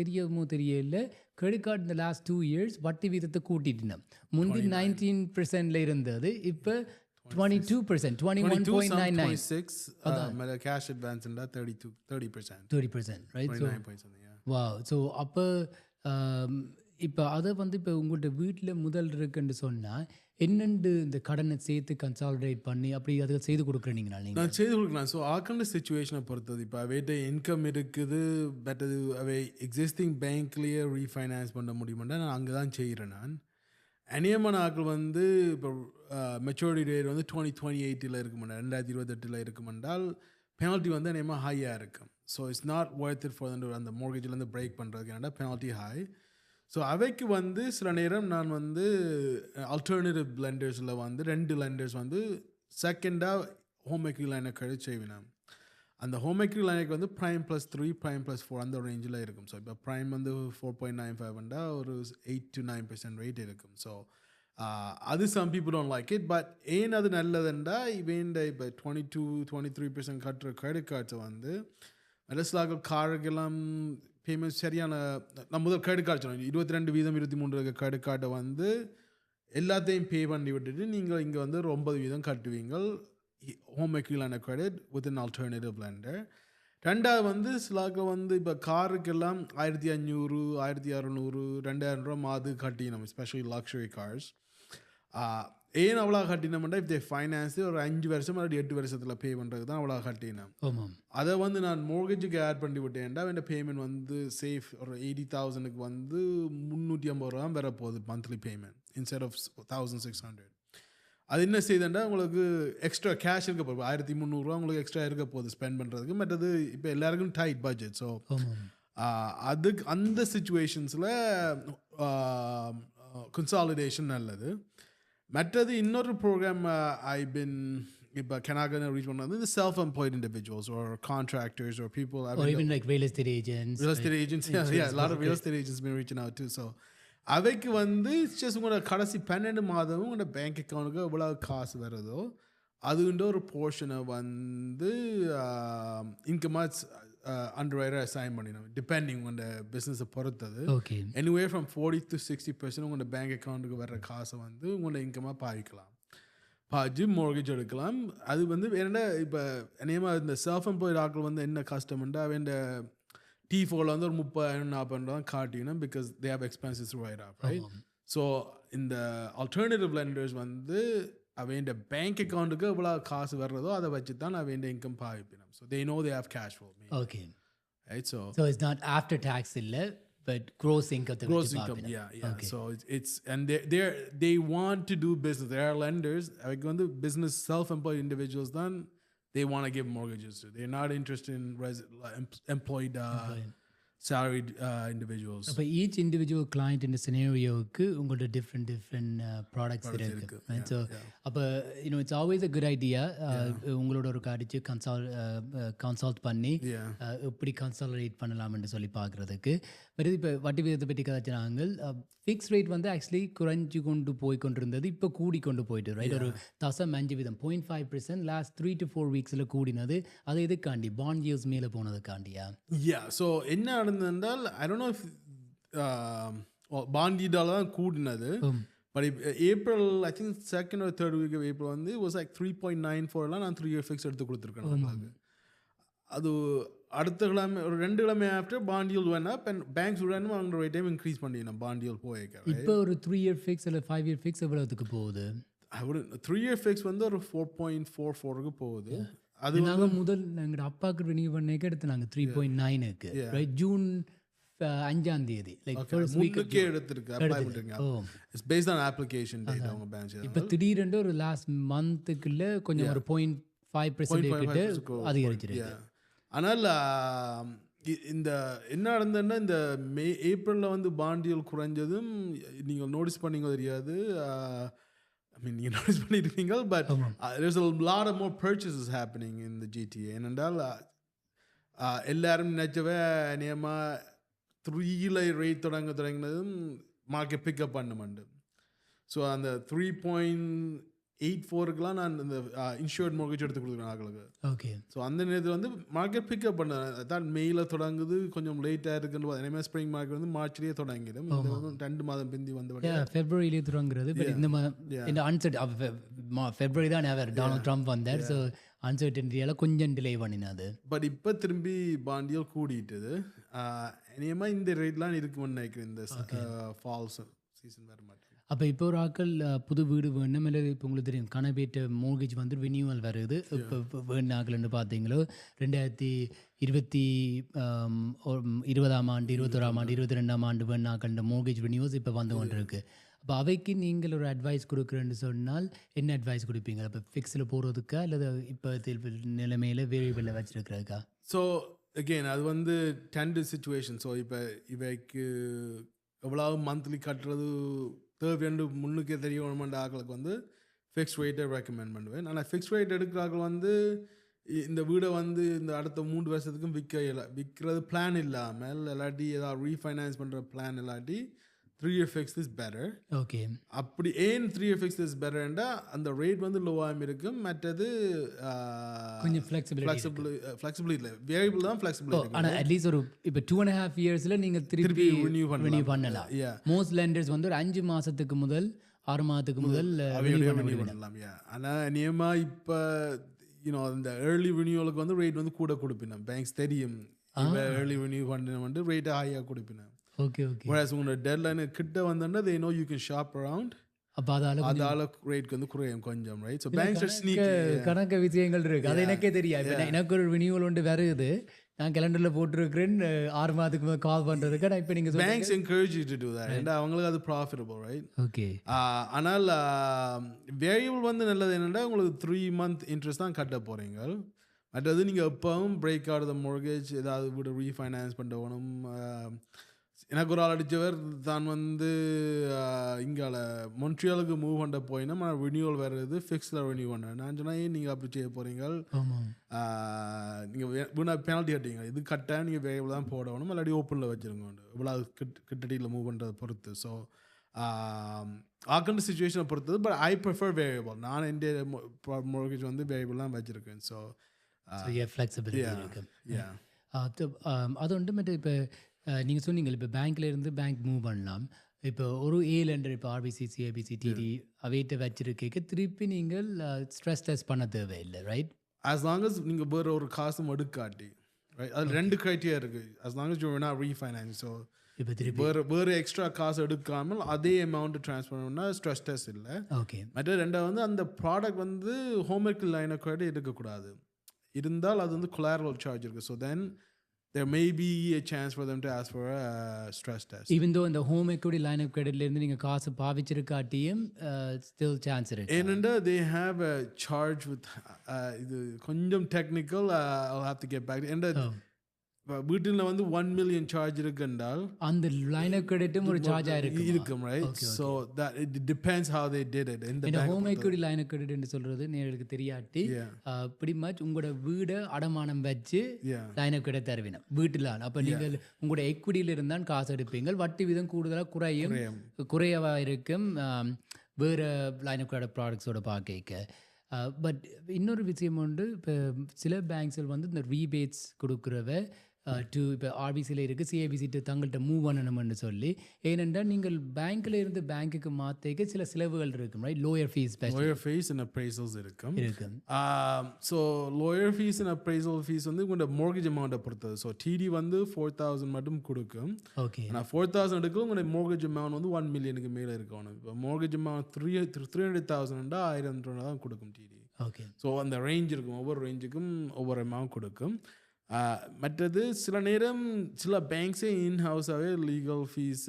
தெரியல, கிரெடிட் கார்டு இந்த லாஸ்ட் 2 years வட்டி வீதத்தை கூட்டிட்டுனோம். முந்தி 19% இருந்தது, இப்போ 22%, 21.99. cash advance and 30% right. Wow. So அப்போ இப்போ அதை வந்து இப்போ உங்கள்கிட்ட வீட்டில் முதல் இருக்குன்னு சொன்னால் என்னண்டு இந்த கடனை சேர்த்து கன்சாலிடேட் பண்ணி அப்படி அதை செய்து கொடுக்குறீங்களா நீங்கள்? நான் செய்து கொடுக்கலாம். ஸோ ஆக்கண்ட சிச்சுவேஷனை பொறுத்தது இப்போ அவைகிட்ட இன்கம் இருக்குது, பட் அது அவை எக்ஸிஸ்டிங் பேங்க்லேயே ரீஃபைனான்ஸ் பண்ண முடியுமாண்டா நான் அங்கே தான் செய்கிறேன். நான் அநேகமான ஆக்கள் வந்து இப்போ மெச்சூரிட்டி ரேட் வந்து 2028 இருக்குமெண்டா 2028 இருக்குமென்றால் பெனால்ட்டி வந்து அநேகமாக ஹையாக இருக்கும். So it's not worth it for அந்த மோர்கேஜ்லேருந்து பிரேக் பண்ணுறதுக்கு ஏன்னா பெனால்ட்டி ஹை. ஸோ அவைக்கு வந்து சில நேரம் நான் வந்து ஆல்டர்னேட்டிவ் லெண்டர்ஸில் வந்து 2 லெண்டர்ஸ் வந்து செகண்டாக ஹோம் எக்யூரி லைனை கழிச்சு செய்வேன். அந்த ஹோம் எக்யூரி லைனுக்கு வந்து ப்ரைம் +3 ப்ரைம் +4 அந்த ரேஞ்சில் இருக்கும். ஸோ இப்போ ப்ரைம் வந்து 4.95 ஒரு 8 to 9% ரேட் இருக்கும். ஸோ அது some people don't like it. But ஏன் அது நல்லதுண்டா இவேண்ட இப்போ 22-23% கட்டுற கிரெடிட் கார்ட்ஸை வந்து அரசாங்க காருக்கெல்லாம் பேமெண்ட் சரியான நான் முதல் கிரெடிட் கார்டு சொன்னேன் 22% 23% கிரெடிட் கார்டை வந்து எல்லாத்தையும் பே பண்ணி விட்டுட்டு நீங்கள் இங்கே வந்து 9% கட்டுவீங்க ஹோம் எக்யூரிலான credit with in alternative lender. ரெண்டாவது வந்து சிலாக்க வந்து இப்போ காருக்கெல்லாம் 1500 1600 2000 மாது கட்டினோம், எஸ்பெஷலி லக்ஸுரி கார்ஸ். ஏன் அவ்வளோ கட்டினோம்னா இப்போ ஃபைனான்ஸு ஒரு 5 வருஷம் அல்லது 8 வருஷத்தில் பே பண்ணுறதுக்கு தான் அவ்வளோ கட்டினேன். அதை வந்து நான் மோர்கேஜுக்கு ஆட் பண்ணி விட்டேன்டா என் பேமெண்ட் வந்து சேஃப் ஒரு 80,000க்கு வந்து 350 ரூபா வரப்போகுது மந்த்லி பேமெண்ட் இன்ஸ்டெட் ஆஃப் 1600. அது என்ன செய்யுதுண்டா உங்களுக்கு எக்ஸ்ட்ரா கேஷ் இருக்க போகுது 1300 உங்களுக்கு எக்ஸ்ட்ரா இருக்க போகுது ஸ்பெண்ட் பண்ணுறதுக்கு. மற்றது இப்போ எல்லாருக்கும் டைட் பட்ஜெட். ஸோ அதுக்கு அந்த சிச்சுவேஷன்ஸில் கன்சாலிடேஷன் நல்லது. மற்றது இன்னொரு ப்ரோக்ராம் இப்போ கனாகன ரீச் பண்ணது இந்த self employed individuals or contractors or people or even like real estate agents. Yeah, a lot of real estate agents been reaching out too. So அவைக்கு வந்து ஜஸ்ட் உங்களோட கடைசி 12 மாதமும் உங்களோட பேங்க் அக்கௌண்ட்டுக்கு எவ்வளோ காசு வருதோ அதுன்ற ஒரு போர்ஷனை வந்து இன்கமாக அண்டர்ரைட்டர் அசைன் பண்ணிடணும் டிபெண்டிங் உங்களோட பிஸ்னஸை பொறுத்தது. எனிவே ஃப்ரம் 40 to 60% உங்களோட பேங்க் அக்கௌண்ட்டுக்கு வர்ற காசை வந்து உங்களோட இன்கமாக பாய்ச்சி மோர்கேஜ் எடுக்கலாம். அது வந்து என்னென்னா இப்போ அநேகமாக இந்த செல்ஃப் எம்ப்ளாய்டு ஆட்கள் வந்து என்ன கஷ்டம்னா அவன் T4 வந்து ஒரு 30,000-40,000 தான் காட்டினோம் because they have expenses write off right. So இந்த ஆல்டர்னேட்டிவ் லெண்டர்ஸ் வந்து அவன் பேங்க் அக்கௌண்ட்டுக்கு எவ்வளோ காசு வர்றதோ அதை வச்சு தான் அவன் இன்கம் பாவிப்பினோம். So they know they have cash flow. Okay right. So it's not after tax இல்லை but gross income. Yeah. Okay. So it's and they want to do business. They are lenders. Like when the business self-employed individuals then they want to give mortgages to. They're not interested in employed salaried individuals. So each individual client in the scenario க்கு உங்களோட different products இருக்கு. Right? So அப்ப it's always a good idea உங்களோட ஒரு கார்டிச்சு கன்சல்ட் பண்ணி எப்படி கன்சாலிடேட் பண்ணலாம்னு சொல்லி பார்க்குறதுக்கு. பட் இப்போ வட்டி விகிதத்தை பற்றி கதைச்சினாங்க. ஃபிக்ஸ் ரேட் வந்து ஆக்சுவலி குறைஞ்சி கொண்டு போய் கொண்டிருந்தது, இப்போ கூடி கொண்டு போயிட்டு ரைட் ஒரு 0.5% 0.5% லாஸ்ட் 3 to 4 வீக்ஸில் கூடினது. அது எதுக்காண்டி பாண்ட் ஈல்ட்ஸ் மேலே போனதுக்காண்டியா? ஸோ என்ன நடந்ததுன்றால் I don't know if bond ஈல்டால தான் கூடினது. But April I think second or third week of April வந்து வாஸ் லைக் 3.94 நான் 3 year ஃபிக்ஸ் எடுத்து கொடுத்துருக்கேன். அது அடுத்த கிழமை ஒரு 2 கிழமை ஆஃப்டர் பாண்ட் ஈல்ட் வேணா பேங்க்ஸ் உடனே அவங்க ரேட் டைம் இன்க்ரீஸ் பண்ணிடணும் பாண்ட் ஈல்ட் போயிருக்கேன். இப்போ ஒரு 3 year ஃபிக்ஸ் இல்லை 5 year ஃபிக்ஸ் எவ்வளோத்துக்கு போகுது? 3 year ஃபிக்ஸ் வந்து ஒரு 4.44க்கு போகுது. அது நாங்கள் முதல் எங்களோட அப்பாவுக்கு ரினியூ பண்ணிக்க எடுத்து நாங்கள் 3.9க்கு ரைட் ஜூன் 5ஆம் தேதி லைக் ஃபர்ஸ்ட் வீக்கே எடுத்துருக்கு அப்ளை பண்ணுறீங்க. It's based on application date அவங்க பேங்க். இப்போ திடீரென்று ஒரு லாஸ்ட் மந்த்துக்குள்ள கொஞ்சம் ஒரு 0.5% அதிகரிச்சிருக்கு. ஆனால் இந்த என்ன நடந்ததுன்னா இந்த ஏப்ரலில் வந்து பாண்டியல் குறைஞ்சதும் நீங்கள் நோட்டீஸ் பண்ணீங்க தெரியாது. I mean, you notice பண்ணிருப்பீங்க. But there's a lot of more purchases happening in the GTA. ஏனென்றால் எல்லாரும் நினைச்சவே நியமாக 3ல ரேட் தொடங்கினதும் மார்க்கெட் பிக்கப் பண்ணுமாண்டு. ஸோ அந்த 3.84க்குலாம் நான் இந்த இன்சூர்ட் மோர்கேஜ் எடுத்து கொடுக்குறேன் ஆக்களுக்கு. ஓகே. ஸோ அந்த நேரத்தில் வந்து மார்க்கெட் பிக்கப் பண்ண தான் மெயில தொடங்குது, கொஞ்சம் லேட்டாக இருக்குன்னு அதே ஸ்ப்ரிங் மார்க்கெட் வந்து மார்ச்லேயே தொடங்கிடும். 2 மாதம் பிந்தி வந்து ஃபெப்ரவரியிலே தொடங்குறது. பட் இந்த ஃபெப்ரவரி தான் டொனால்ட் ட்ரம்ப் வந்தார். ஸோ அன்சர்டனிட்டியால் கொஞ்சம் டிலே பண்ணினது. பட் இப்போ திரும்பி பாண்டியல் கூடிட்டுது. இனியமாக இந்த ரேட்லாம் இருக்குன்னு நினைக்கிறேன் இந்த ஃபால் சீசன் வர மாட்டேன். அப்போ இப்போ ஒரு ஆக்கள் புது வீடு வேணும் இல்லை இப்போ உங்களுக்கு தெரியும் கனவேட்ட மோர்கேஜ் வந்து ரினியூவல் வருது இப்போ வேணும் ஆக்கள்னு பார்த்தீங்களோ 2020ஆம் ஆண்டு 21ஆம் ஆண்டு 22ஆம் ஆண்டு வேணும் ஆக்கள் மோர்கேஜ் ரினியூவல்ஸ் இப்போ வந்து கொண்டு இருக்கு. அப்போ அவைக்கு நீங்கள் ஒரு அட்வைஸ் கொடுக்குறேன்னு சொன்னால் என்ன அட்வைஸ் கொடுப்பீங்க? இப்போ ஃபிக்ஸில் போகிறதுக்கா அல்லது இப்போ நிலைமையில் வேரியபிளில் வச்சுருக்கிறதுக்கா? ஸோ அகெயின் அது வந்து டென்டு சிச்சுவேஷன். ஸோ இப்போ இவைக்கு எவ்வளோ மந்த்லி கட்டுறது தேவையண்டு முன்னுக்கே தெரியணுமென்ற ஆக்களுக்கு வந்து ஃபிக்ஸ் ரேட்டை ரெக்கமெண்ட் பண்ணுவேன். ஆனால் ஃபிக்ஸ் ரேட் எடுக்கிற ஆக்கள் வந்து இந்த வீடை வந்து இந்த அடுத்த 3 வருஷத்துக்கும் விற்கிறது பிளான் இல்லாமல் இல்லாட்டி ஏதாவது ரீஃபைனான்ஸ் பண்ணுற பிளான் இல்லாட்டி 3-year fix is better. Okay. அப்படி ஏன் 3-year fix is betterண்டா அந்த ரேட் வந்து லோவாக இருக்கும். மற்றது கொஞ்சம் ஃப்ளெக்சிபிள் இல்லை, வேரியபிள் தான் ஃப்ளெக்சிபிள். ஆனால் அட்லீஸ்ட் ஒரு இப்போ 2.5 இயர்ஸில் நீங்கள் திருப்பி ரினியூ பண்ணலாம். மோஸ்ட் லெண்டர்ஸ் வந்து ஒரு 5 மாதத்துக்கு முதல் 6 மாதத்துக்கு முதல் ரினியூ பண்ணலாம். ஆனால் நியமாக இப்போ இந்த ஏர்லி ரினியூவலுக்கு வந்து ரேட் வந்து கூட கொடுப்பினோம். பேங்க்ஸ் தெரியும் இப்போ ஏர்லி ரினியூ பண்ண வந்து ரேட்டை ஹையாக கொடுப்பினோம். Okay okay. whereas உங்களோட டெட்லைன் கிட்ட வந்தோன்னா they know you can shop around. அப்போ அதால ரேட் வந்து குறையும் கொஞ்சம், ரைட்? ஸோ பேங்க்ஸ் கணக்கு விஷயங்கள் இருக்குது, அது எனக்கே தெரியாது. இப்போ எனக்கு ஒரு ரினியூவல் ஒன்று வருது, நான் கேலண்டரில் போட்டிருக்கிறேன் 6 மாதத்துக்கு கால் பண்ணுறதுக்கு. நான் இப்போ நீங்கள் banks encourage to do that ஏன்னா அவங்களுக்கு அது ப்ராஃபிட்டபிள், ரைட்? ஓகே. ஆனால் வேரியபிள் வந்து நல்லது என்னென்னா உங்களுக்கு 3 month இன்ட்ரெஸ்ட் தான் கட்ட போகிறீங்க. மற்றது நீங்கள் எப்பவும் பிரேக் ஆஃப் த மோர்கேஜ் ஏதாவது வீடு ரீஃபைனான்ஸ் பண்ணணும். எனக்கு ஒரு ஆள் அடித்தவர் தான் வந்து இங்கால மொன்ட்ரியாலுக்கு மூவ் பண்ண போயினா நான் ரினியூவல் வருது ஃபிக்ஸில் ரினியூ பண்ணேன். நான் சொன்னால் ஏன் நீங்கள் அப்படி செய்ய போகிறீங்க, நீங்கள் வீணா பெனால்ட்டி கட்டிங்க, இது கட்ட நீங்கள் வேரியபிள் தான் போடணும், இல்லாட்டி ஓப்பனில் வச்சுருங்க இவ்வளோ கிட்டடியில் மூவ் பண்ணுறதை பொறுத்து. ஸோ ஆக்கண்ட சுச்சுவேஷனை பொறுத்தது. But I prefer variable. நான் என் மோர்கேஜ் வந்து வேரியபிள் தான் வச்சுருக்கேன். ஸோ ஃப்ளெக்சிபிலிட்டி இருக்குது. அது ஒன்று மட்டும் இப்போ நீங்கள் சொன்னீங்க இப்போ பேங்க்கில் இருந்து பேங்க் மூவ் பண்ணலாம். இப்போ ஒரு ஏ லெண்டர் இப்போ ஆர்பிசிசி ஏபிசி டிடி அவைகிட்ட வச்சிருக்க திருப்பி நீங்கள் ஸ்ட்ரெஸ் டெஸ்ட் பண்ண தேவையில்லை, ரைட்? as long as நீங்கள் வேறு ஒரு காசும் எடுக்காட்டி, ரைட்? அது 2 க்ரைட்டீரியா இருக்குது. as long as you are not refinance. So இப்போ திருப்பி வேறு எக்ஸ்ட்ரா காசு எடுக்காமல் அதே அமௌண்ட் ட்ரான்ஸ்ஃபர் பண்ணால் ஸ்ட்ரெஸ் டெஸ்ட் இல்லை. ஓகே. மற்ற ரெண்டாவது வந்து அந்த ப்ராடக்ட் வந்து ஹோம்ஒர்க் லைன் ஆஃப் கிரெடிட் எடுக்கக்கூடாது. இருந்தால் அது வந்து collateral charge இருக்குது. So then there may be a chance for them to ask for a stress test. Even though இந்த home equity line of creditல இருந்து நீங்க காசு பாவிச்சிருக்காட்டியும் still chance இருக்கு. And they have a charge with இது கொஞ்சம் technical, I'll have to get back. And வீட்டில் வந்து 1 million சார்ஜ் இருக்குன்றால் அந்த லைன் ஆஃப் கிரெடிட்டும் ஒரு சார்ஜ் இருக்கும், right? So that it depends how they did it. இந்த home equity line of credit என்று சொல்றது நேர்களுக்கு தெரியாட்டி pretty much உங்களோட வீடை அடமானம் வச்சு லைன் ஆஃப் கிரெடிட் தருவீங்க வீட்டில். அப்போ நீங்கள் உங்களோட எக்விட்டியில் இருந்தால் காசு எடுப்பீங்க, வட்டி விதம் கூடுதலாக குறையவா இருக்கும் வேறு லைன் ஆஃப் கிரெடிட் ப்ராடக்ட்ஸோட பார்க்க. பட் இன்னொரு விஷயம் உண்டு, இப்போ சில பேங்க்ஸில் வந்து இந்த ரீபேட்ஸ் கொடுக்குறவ டு இப்போ ஆர்பிசியில் இருக்குது, சிஏபிசிட்டு தங்கள்கிட்ட மூவ் பண்ணணும்னு சொல்லி. ஏனென்றால் நீங்கள் பேங்க்கில் இருந்து பேங்க்குக்கு மாற்றிக்க சில செலவுகள் இருக்கும், right? Lower fees and appraisals இருக்கும். So lower fees and appraisal fees வந்து உங்களோட மோர்கேஜ் அமௌண்ட்டை பொறுத்தது. ஸோ டிடி வந்து 4,000 மட்டும் கொடுக்கும். ஓகே. ஆனால் 4,000 எடுக்கும் உங்களோட மோர்கேஜ் அமௌண்ட் வந்து 1 million மேலே இருக்கணும். இப்போ மோர்கேஜ் அமௌண்ட் 300,000 $1,000 தான் கொடுக்கும் டிடி. ஓகே. ஸோ அந்த ரேஞ்ச் இருக்கும், ஒவ்வொரு ரேஞ்சுக்கும் ஒவ்வொரு அமௌண்ட் கொடுக்கும். மற்றது சில நேரம் சில பேங்க்ஸே இன்ஹவுஸாகவே லீகல் ஃபீஸ்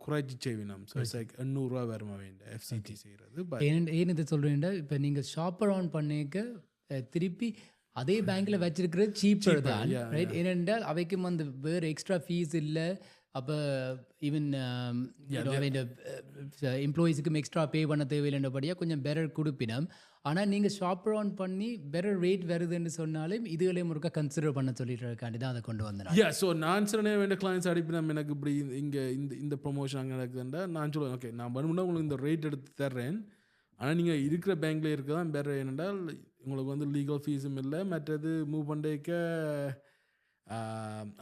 குறைச்சி செய்வினோம். ஸோ இட்ஸ் லைக் $800 வருமா வேண்டாம் எஃப்சிடி செய்கிறது. ஏன் இது சொல்கிறேன்டா, இப்போ நீங்கள் ஷாப் அரவுண்ட் பண்ணிக்க திருப்பி அதே பேங்க்கில் வச்சிருக்கிறது சீப்பர் தான், ரைட்? ஏனென்றால் அவைக்கும் அந்த வேறு எக்ஸ்ட்ரா ஃபீஸ் இல்லை. அப்போ ஈவன் எம்ப்ளாயீஸுக்கும் எக்ஸ்ட்ரா பே பண்ண தேவையில்லைன்றபடியாக கொஞ்சம் பெட்டர் கொடுப்பினோம். ஆனால் நீங்கள் ஷாப் அரவுண்ட் பண்ணி பெட்டர் ரேட் வருதுன்னு சொன்னாலும் இதுகளையும் ஒருக்கா கன்சிடர் பண்ண சொல்லிட்டுருக்காண்டி தான் அதை கொண்டு வந்தேன். ஸோ நான் சில நேரம் வேண்டிய கிளைண்ட்ஸ் அடிப்பினோம், எனக்கு இப்படி இங்கே இந்த ப்ரொமோஷன் அங்கே நடக்குதுன்றா நான் சொல்லுவேன், ஓகே நான் வேணும்னா உங்களுக்கு இந்த ரேட் எடுத்து தர்றேன், ஆனால் நீங்கள் இருக்கிற பேங்க்கில் இருக்க தான் பெட்டர். ஏனென்றால் உங்களுக்கு வந்து லீகல் ஃபீஸும் இல்லை, மற்றது மூவ் பண்ணிக்க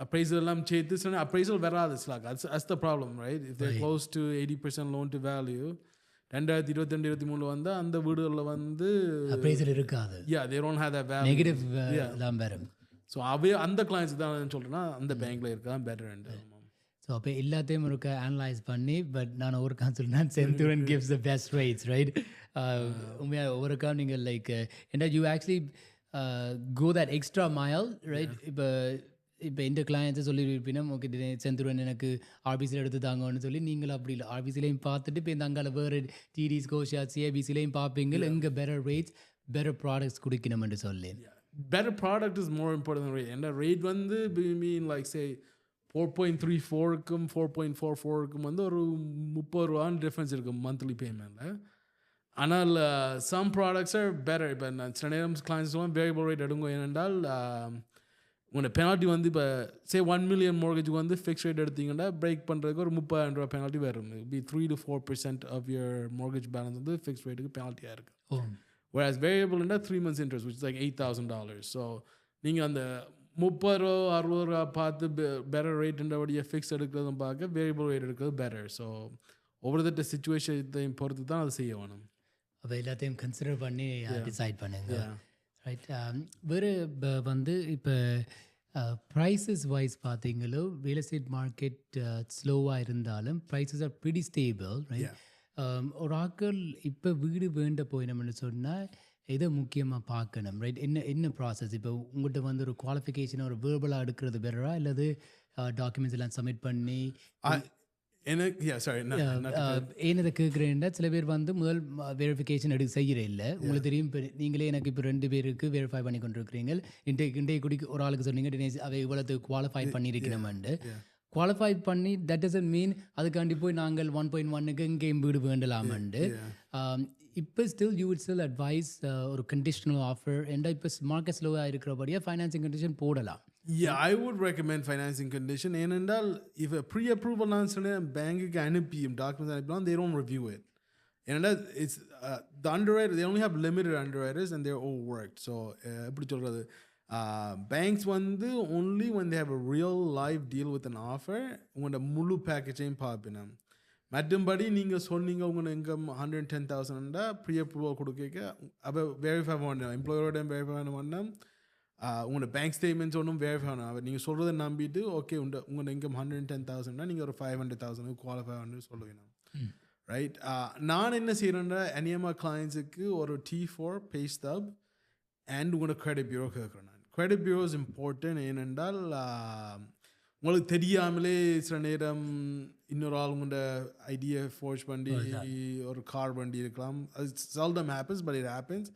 appraisal எல்லாம் சேர்த்து சொன்னால் appraisal வராது. that's the problem, right? if they're close to 80% loan to value 2022-23 வந்து அந்த வீடுகளில் வந்து appraisal இருக்காது. they don't have that value, negative தான் வரும். ஸோ அந்த கிளைண்ட்ஸ் தான் சொல்கிறேன்னா அந்த பேங்க்கில் இருக்கா பெட்டர். ஸோ அப்போ எல்லாத்தையும் ஒரு அனலைஸ் பண்ணி பட் நான் ஒரு சொல்லுறேன் Senthuran gives the best rates right உண்மையாக ஒருக்கா நீங்கள் லைக் ஏன்னா you actually go that extra mile right இப்போ இந்த கிளையன்ஸை சொல்லியிருப்பினா ஓகே செந்தூரன் எனக்கு ஆர்பிசியில் எடுத்து தாங்கன்னு சொல்லி நீங்கள் அப்படி இல்லை ஆர்பிசிலையும் பார்த்துட்டு இப்போ இந்த அங்கால வேறு டிடிஸ் கோஷா சிஐபிசிலையும் பார்ப்பீங்க எங்கே பெட்டர் ரேட்ஸ் பெட்டர் ப்ராடக்ட்ஸ் குடிக்கணும்னு சொல்லி better product is more important than rate. And the rate வந்து mean like say 4.34க்கும் 4.44க்கும் வந்து ஒரு 30 ரூபான்னு டிஃப்ரென்ஸ் இருக்குது மந்த்லி பேமெண்ட்டில். ஆனால் some products are better. இப்போ நான் சில நேரம் கிளைண்ட்ஸ் வேரியபிள் ரேட் எடுங்க ஏனென்றால் உங்களோட பெனால்ட்டி வந்து இப்போ சே 1 million mortgageக்கு வந்து ஃபிக்ஸ் ரேட் எடுத்தீங்கன்னா பிரேக் பண்ணுறதுக்கு ஒரு 30,000 ரூபா பெனால்ட்டி வரும். பி 3 to 4% of your mortgage balance வந்து ஃபிக்ஸ் ரேட்டுக்கு பெனால்ட்டியாக இருக்குது. Whereas variable in that 3 months interest, which is like $8,000. So, நீங்கள் அந்த 30 60 ரூபா பார்த்து பெட்டர் ரேட் என்றபடியாக ஃபிக்ஸ் எடுக்கிறதும் பார்க்க வேரியபிள் ரேட் எடுக்கிறது பெட்டர். ஸோ ஒவ்வொரு தட்ட சிச்சுவேஷனையும் பொறுத்து தான் அதை செய்ய வேணும். அப்போ எல்லாத்தையும் கன்சிடர் பண்ணி டிசைட் பண்ணுங்க ரைட். வேறு வந்து இப்போ ப்ரைஸஸ் வைஸ் பார்த்தீங்களோ ரியல் எஸ்டேட் மார்க்கெட் ஸ்லோவாக இருந்தாலும் prices are pretty stable right. ஒரு ஆக்கள் இப்போ வீடு வேண்ட போயினோம்னு சொன்னால் எதை முக்கியமாக பார்க்கணும் ரைட். என்ன ப்ராசஸ் இப்போ உங்கள்கிட்ட வந்து ஒரு குவாலிஃபிகேஷனை ஒரு வேர்பலாக எடுக்கிறது பெட்டரா இல்லது டாக்குமெண்ட்ஸ் எல்லாம் சப்மிட் பண்ணி எனக்கு ஏனதை கேட்குறேன்னா சில பேர் வந்து முதல் வெரிஃபிகேஷன் செய்கிற இல்லை உங்களுக்கு தெரியும். இப்போ நீங்களே எனக்கு இப்போ 2 பேருக்கு வெரிஃபை பண்ணி கொண்டிருக்கிறீங்க. இன்றைய குடிக்கு ஒரு ஆளுக்கு சொன்னீங்க தினேஷ் அவை இவ்வளவு குவாலிஃபை பண்ணியிருக்கணும்னு. குவாலிஃபை பண்ணி தட் டசன்ட் மீன் அதுக்காண்டி போய் நாங்கள் 1.1க்கு இங்கேயும் வீடு வேண்டலாமண்டு. இப்போ still you would still advice ஒரு கண்டிஷனல் ஆஃபர் என்ற இப்போ மார்க்கெட் ஸ்லோவாக இருக்கிறபடியாக ஃபைனான்சிங் கண்டிஷன் போடலாம். Yeah, I would recommend financing condition. ஏனென்றால் if a pre-approval நான் சொன்னேன் பேங்குக்கு அனுப்பி டாக்குமெண்ட்ஸ் அனுப்பினா they don't review it. ஏனென்றால் it's the underwriter, they only have limited underwriters and they're overworked. So எப்படி சொல்கிறது banks வந்து only when they have a real live deal with an offer உங்களோட முழு பேக்கேஜையும் பார்ப்பினோம். மற்றும்படி நீங்கள் சொன்னீங்க உங்களோட இன்கம் 110,000 ப்ரீ அப்ரூவல் கொடுக்க அப்போ வெரிஃபை பண்ணணும். எம்ப்ளாயரோட வெரிஃபை பண்ணணும். உங்களோட பேங்க் ஸ்டேட்மெண்ட்ஸ் ஒன்றும் வெரிஃபை பண்ணணும். நீங்கள் சொல்கிறத நம்பிட்டு ஓகே உங்களோட இன்கம் 110,000 நீங்கள் ஒரு 500,000 குவாலிஃபை பண்ணி சொல்லுவீங்க ரைட். நான் என்ன செய்கிறேன்னா அனியமா கிளைண்ட்ஸுக்கு ஒரு T4 pay stub அண்ட் உங்களோட கிரெடிட் பியூரோ கேட்குறேன். நான் கிரெடிட் பியூரோ இஸ் இம்பார்ட்டன்ட். ஏனென்றால் உங்களுக்கு தெரியாமலே சில நேரம் இன்னொரு ஆள் உங்களோட ஐடியா ஃபோர்ஸ் பண்ணி ஒரு கார் வண்டி இருக்கலாம். அது seldom happens but it happens.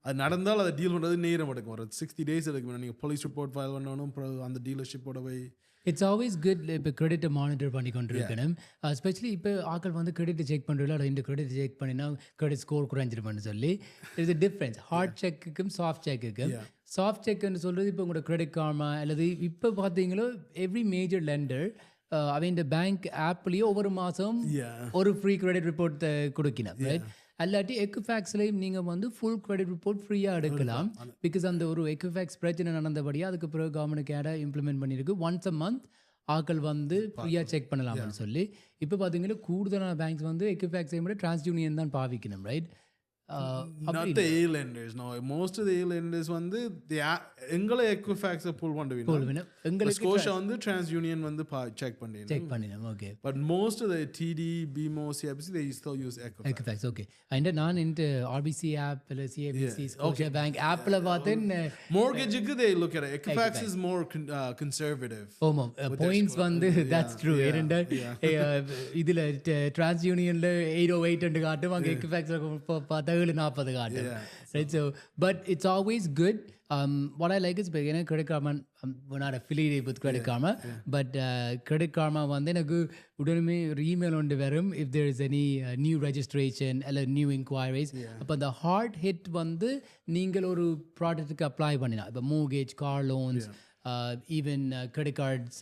அது நடந்தால் அதை டீல் பண்ணுறது நேரம் எடுக்கும். ஒரு 60 days எடுக்கும். நீங்கள் போலீஸ் ரிப்போர்ட் ஃபைல் பண்ணணும். அப்புறம் அந்த டீலர்ஷிப்போட போய் இட்ஸ் ஆல்வேஸ் குட் இப்போ கிரெடிட்டை மானிட்டர் பண்ணி கொண்டு இருக்கணும். எஸ்பெஷலி இப்போ ஆக்கள் வந்து கிரெடிட்டை செக் பண்ணுறதுல இந்த கிரெடிட் செக் பண்ணினா கிரெடிட் ஸ்கோர் குறைஞ்சிருப்பான்னு சொல்லி இட்ஸ் டிஃப்ரென்ஸ் ஹார்ட் செக்குக்கும் சாஃப்ட் செக்குக்கும். சாஃப்ட் செக்குன்னு சொல்கிறது இப்போ உங்களோட கிரெடிட் கார்மா அல்லது இப்போ பார்த்தீங்களோ எவ்ரி மேஜர் லெண்டர் அவன் இந்த பேங்க் ஆப்லேயே ஒவ்வொரு மாதம் ஒரு ஃப்ரீ கிரெடிட் ரிப்போர்ட் கொடுக்கணும் ரைட். அல்லாட்டி எக்குஃபேக்ஸ்லையும் நீங்கள் வந்து ஃபுல் கிரெடிட் ரிப்போர்ட் ஃப்ரீயாக எடுக்கலாம். பிகாஸ் அந்த ஒரு எக்குஃபேக்ஸ் பிரச்சனை நடந்தபடியாக அதுக்கு பிறகு கவர்மெண்ட் கேடை இம்ப்ளிமெண்ட் பண்ணியிருக்கு. ஒன்ஸ் அ மந்த் ஆக்கள் வந்து ஃப்ரீயாக செக் பண்ணலாம்னு சொல்லி. இப்போ பார்த்தீங்கன்னா கூடுதலான பேங்க்ஸ் வந்து எக்குஃபேக்ஸை விட டிரான்ஸ்யூனியன் தான் பாவிக்கணும் right. Not the A lenders. No, most of the A lenders வந்து எங்களை Equifax pull பண்ணுவீங்க. எங்களை Scotia வந்து TransUnion வந்து check பண்ணினோம். Okay. But most of the TD, BMO, CIBC they still use Equifax. Okay. And நான் இந்த RBC app இல்ல CIBC Scotia Bank appல பார்த்தேன் mortgage-க்கு they look at it. Equifax is more conservative. Points வந்து that's true. ஏன்னா இதுல TransUnionல 808 ன்னு காட்டும் அங்க Equifax பார்த்தா 40 காட்டும் right. So but it's always good. What I like is beginner Credit Karma, we're not affiliated with Credit Karma, but Credit Karma வந்து எனக்கு உடனே ஒரு email ஒன்று வரும் if there is any new registration or new inquiries. அப்போ அந்த hard hit வந்து நீங்கள் ஒரு ப்ராடக்ட்டுக்கு அப்ளை பண்ணினா இப்போ mortgage, car loans, even credit cards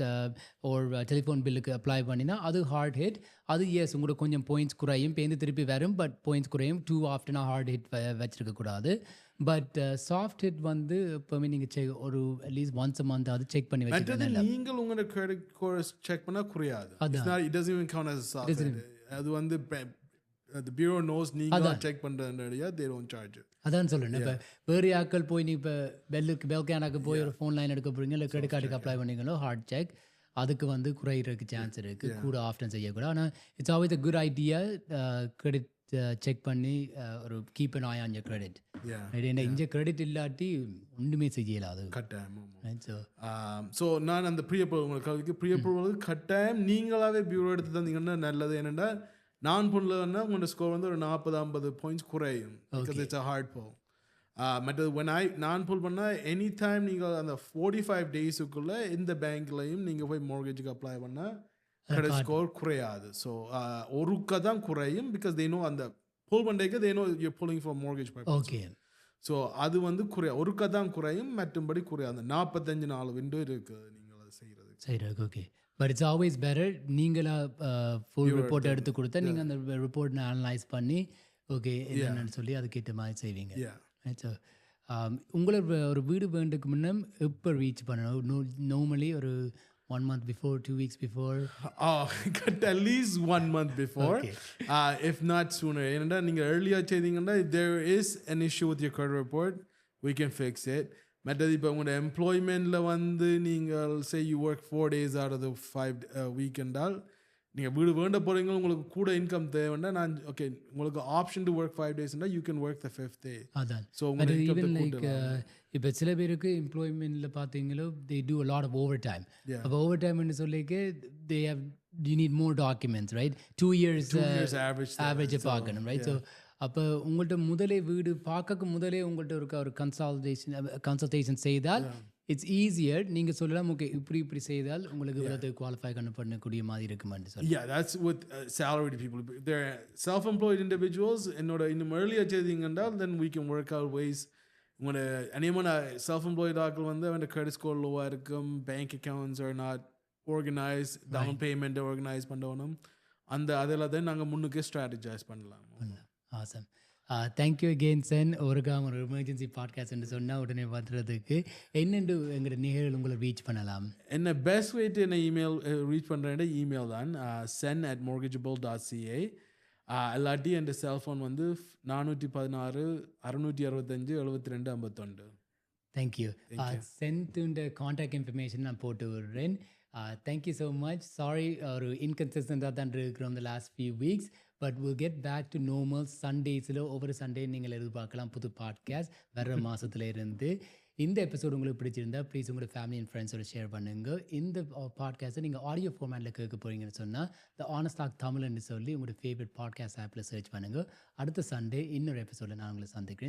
or telephone பில்லுக்கு அப்ளை பண்ணினா அது ஹார்ட் ஹிட். அது எஸ் உங்களுக்கு கொஞ்சம் பாயிண்ட்ஸ் குறையும் பேருந்து திருப்பி வரும் பட் பாயிண்ட்ஸ் குறையும். டூ ஆஃப்டனாக ஹார்ட் ஹிட் வச்சிருக்கக்கூடாது. பட் சாஃப்ட் ஹிட் வந்து எப்போவுமே நீங்கள் ஒரு அட்லீஸ்ட் ஒன்ஸ் அ மந்த் அது செக் பண்ணி வச்சுக்கணும். நீங்கள் உங்களோட கிரெடிட் ஸ்கோர் செக் பண்ணால் குறையாது. அது வந்து the bureau knows நீங்க செக் பண்றதுனால they don't charge it. அதான் சொல்றேன். இப்போ வேறு ஆட்கள் போய் நீ இப்போ பெல் கேனாக்கு போய் ஒரு ஃபோன் லைன் எடுக்க போறீங்க இல்லை கிரெடிட் கார்டுக்கு அப்ளை பண்ணீங்களோ ஹார்ட் செக் அதுக்கு வந்து குறையிறதுக்கு சான்ஸ் இருக்குது, கூட ஆஃப்டன் செய்யக்கூடாது. ஆனால் it's always a good idea credit check பண்ணி ஒரு keep an I on your credit. ஏன்னா இங்கே கிரெடிட் இல்லாட்டி ஒன்றுமே செய்யலாம் அது. கட்டாயம். ஸோ நான் அந்த ப்ரீ அப்ரூவல் உங்களுக்கு ப்ரீ அப்ரூவலுக்கு கட்டாயம் நீங்களாகவே பியூரோ எடுத்து தந்தீங்கன்னா நல்லது. என்னென்னா நான் பண்ணலன்னா உங்களோட ஸ்கோர் வந்து ஒரு 40-50 பாயிண்ட்ஸ் குறையும். பிகாஸ் இட்ஸ் அ ஹார்ட் போல். மற்றது நான் புல் பண்ணால் எனி டைம் நீங்கள் அந்த 45 டேஸுக்குள்ளே எந்த பேங்க்லையும் நீங்கள் போய் மார்கேஜுக்கு அப்ளை பண்ணால் கிரெடிட் ஸ்கோர் குறையாது. ஸோ ஒருக்க தான் குறையும். பிகாஸ் தே நோ அந்த புல் பண்ணேக்கு they know you pulling for mortgage purpose. Okay. So அது வந்து ஒருக்க தான் குறையும், மற்றும்படி குறையாது. அந்த 45 நாள் விண்டோ இருக்குது நீங்கள் அதை செய்கிறது. Okay. But it's always better நீங்களாக ஃபுல் ரிப்போர்ட் எடுத்து கொடுத்தா நீங்கள் அந்த ரிப்போர்ட்டை அனலைஸ் பண்ணி ஓகே என்னென்னு சொல்லி அதுக்கேற்ற மாதிரி செய்வீங்க. ஸோ உங்களை ஒரு வீடு வேண்டுக்கு முன்னே எப்போ ரீச் பண்ணணும்? நார்மலி ஒரு 1 month before, 2 weeks before? At least 1 month before. Okay. If not sooner. ஏன்னா நீங்கள் earlier செய்தீங்கன்னா if there is an issue with your credit report, we can fix it. மற்றது இப்போ உங்களோட எம்ப்ளாய்மெண்ட்டில் வந்து நீங்கள் say you work 4 days out of the 5 week என்றால் நீங்கள் வீடு வேண்ட போகிறீங்க, உங்களுக்கு கூட இன்கம் தேவைன்னா நான் ஓகே உங்களுக்கு option to work 5 days you can work the 5th day. அதான். ஸோ உங்களுக்கு ஈவன் லைக் இப்போ சில பேருக்கு எம்ப்ளாய்மெண்ட்டில் பார்த்தீங்களோ they do a lot of overtime. அப்போ ஓவர் டைம்னு சொல்லிக்கு they how you need more documents, right? 2 years ஆவரேஜை பார்க்கணும், ரைட்? ஸோ அப்போ உங்கள்கிட்ட முதலே வீடு பார்க்க முதலே உங்கள்கிட்ட ஒரு கன்சல்டேஷன் செய்தால் இட்ஸ் ஈஸியர். நீங்கள் சொல்லலாம் ஓகே இப்படி செய்தால் உங்களுக்கு இவ்வளவு குவாலிஃபை பண்ணக்கூடிய மாதிரி இருக்குமான்னு சொல்லி. that's with salaried people. They're self-employed individuals. இன்னும் earlier செய்தீங்கன்றால் then we can work out ways. உங்களோட அநேகமான self-employed ஆட்கள் வந்து அவன் கிரெடிட் ஸ்கோர் லோவாக இருக்கும், bank accounts are not organise, down பேமெண்ட்டை ஆர்கனைஸ் பண்ணணும். அதில் தான் நாங்கள் முன்னுக்கே ஸ்ட்ராட்டஜைஸ் பண்ணலாம். ஆசம். Thank you again Sen. ஒரு எமர்ஜென்சி பாட்காஸ்ட் என்று சொன்னால் உடனே வந்துடுறதுக்கு என்னென்று எங்களோட நிகழ்வு உங்களை ரீச் பண்ணலாம்? என்ன பெஸ்ட் வேட்டு என்ன இமெயில் ரீச் பண்ணுறேன் இமெயில் தான் sen@mortgageable.ca. இல்லாட்டி என் செல்ஃபோன் வந்து 416 665 72 51. தேங்க்யூ. சென்த்துண்ட கான்டாக்ட் இன்ஃபர்மேஷன் நான் போட்டு விடுறேன். Thank you so much. சாரி ஒரு இன்கன்சிஸ்டண்டாக தான் இருக்கிறோம் இந்த last few weeks, but will get back to normal. சண்டேஸில் ஒவ்வொரு சண்டே நீங்கள் எதிர்பார்க்கலாம் புது பாட்காஸ்ட் வர்ற மாதத்துல இருந்து. இந்த எபிசோடு உங்களுக்கு பிடிச்சிருந்தா ப்ளீஸ் உங்களோட ஃபேமிலி அண்ட் ஃப்ரெண்ட்ஸோட ஷேர் பண்ணுங்கள். இந்த பாட்காஸ்ட்டை நீங்கள் ஆடியோ ஃபார்மேட்டில் கேட்க போகிறீங்கன்னு சொன்னால் த ஆனஸ்ட் டாக் தமிழ்னு சொல்லி உங்களோட ஃபேவரட் பாட்காஸ்ட் ஆப்பில் சர்ச் பண்ணுங்கள். அடுத்த சண்டே இன்னொரு எபிசோடில் நான் உங்களை சந்திக்கிறேன்.